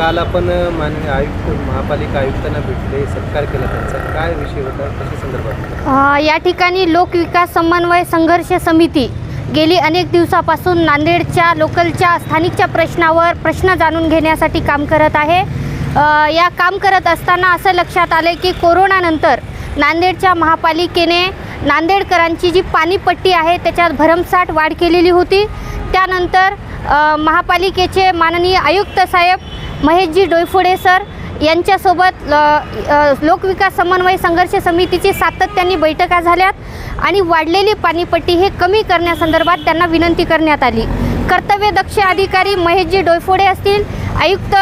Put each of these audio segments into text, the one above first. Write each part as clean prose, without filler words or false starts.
काल आपण माननीय आयुक्त महापालिका आयुक्तांना भेटले, सत्कार केला त्यांचा, काय विषय होता, कशा संदर्भात? या ठिकाणी लोकविकास समन्वय संघर्ष समिती गेली अनेक दिवसापासून नांदेडच्या लोकलच्या स्थानिकच्या प्रश्न जाणून घेण्यासाठी काम करत आहे। या काम करत असताना असं लक्षात आले की कोरोनानंतर नांदेडच्या महापालिकेने नांदेडकरांची जी पाणीपट्टी आहे त्याच्यात भरमसाठ वाढ केलेली होती। त्यानंतर महापालिकेचे माननीय आयुक्त साहेब महेशजी डोईफोडे सर यांच्यासोबत लोकविकास समन्वय संघर्ष समितीची सातत्याने बैठका झाल्यात आणि वाढलेली पाणीपट्टी हे कमी करण्यासंदर्भात त्यांना विनंती करण्यात आली। कर्तव्यदक्ष अधिकारी महेशजी डोईफोडे असतील, आयुक्त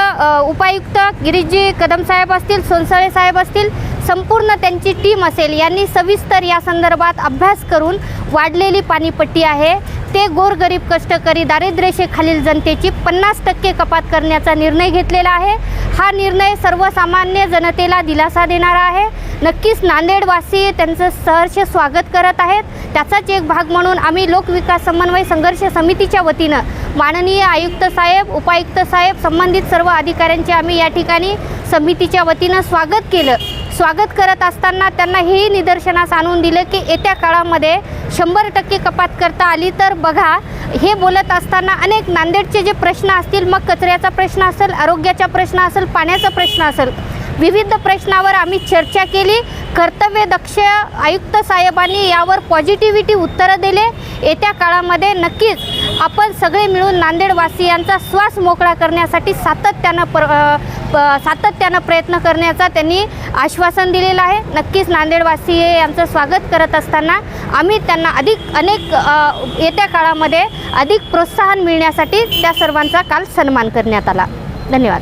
उपायुक्त गिरीशजी कदम साहेब असतील, सोनसळे साहेब असतील, संपूर्ण त्यांची टीम असेल, यांनी सविस्तर या संदर्भात अभ्यास करून वाढलेली पाणीपट्टी आहे ते गोरगरीब कष्टकरी दारिद्र्यरेषेखालील जनतेची 50% कपात करण्याचा निर्णय घेतलेला आहे। हा निर्णय सर्वसामान्य जनतेला दिलासा देणारा आहे। नक्कीच नांदेडवासी त्यांचं सहर्ष स्वागत करत आहेत। त्याचाच एक भाग म्हणून आम्ही लोकविकास समन्वय संघर्ष समितीच्या वतीनं माननीय आयुक्त साहेब, उपायुक्त साहेब, संबंधित सर्व अधिकाऱ्यांचे आम्ही या ठिकाणी समितीच्या वतीनं स्वागत केलं। स्वागत करत असताना त्यांना हेही निदर्शनास आणून दिलं की येत्या काळामध्ये 100% कपात करता आली तर बघा। हे बोलत असताना अनेक नांदेडचे जे प्रश्न असतील, मग कचऱ्याचा प्रश्न असेल, आरोग्याचा प्रश्न असेल, पाण्याचा प्रश्न असेल, विविध प्रश्नावर आम्ही चर्चा केली। कर्तव्यदक्ष आयुक्त साहेबांनी यावर पॉझिटिव्हिटी उत्तरं दिले। येत्या काळामध्ये नक्कीच आपण सगळे मिळून नांदेडवासियांचा श्वास मोकळा करण्यासाठी सातत्यानं प्रयत्न करण्याचा त्यांनी आश्वासन दिलेलं आहे। नक्कीच नांदेडवासी यांचं स्वागत करत असताना आम्ही त्यांना येत्या काळामध्ये अधिक प्रोत्साहन मिळण्यासाठी त्या सर्वांचा काल सन्मान करण्यात आला। धन्यवाद।